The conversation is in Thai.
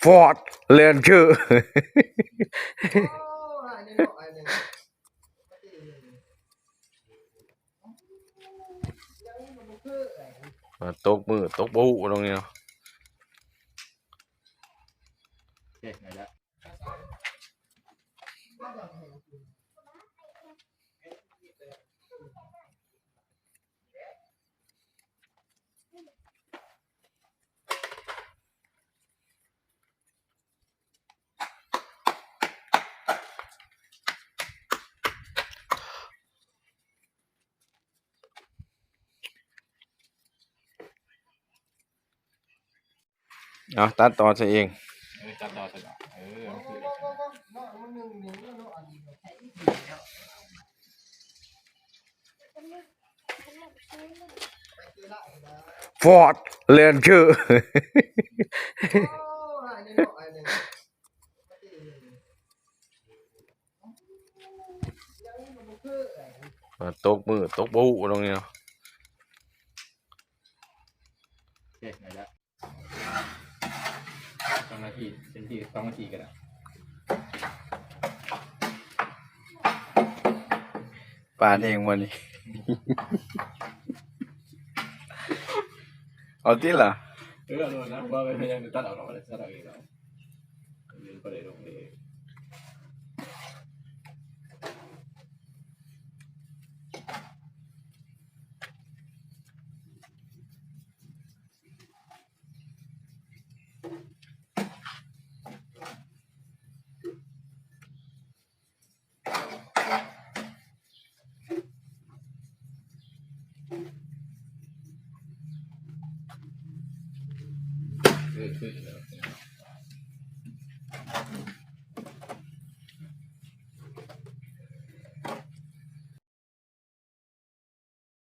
ฟอร์ดเรียนชื่อตกมือตกบูตรงนี้เนาะเอาตัดต่อซะเองจับต่อสลับฟอร์ดเรียนชื่อตกมือตกบูตรงนี้เนาะ2 นาทีเป็นที่2 นาทีกันแล้วปาดเองวันนี้ เอาที่ล่ะเอาโดนนะว่าไปยังตัดออกมาเลยตัดออกเองแล้วเรียนไปเลยลงเลยขึ้นแล้ว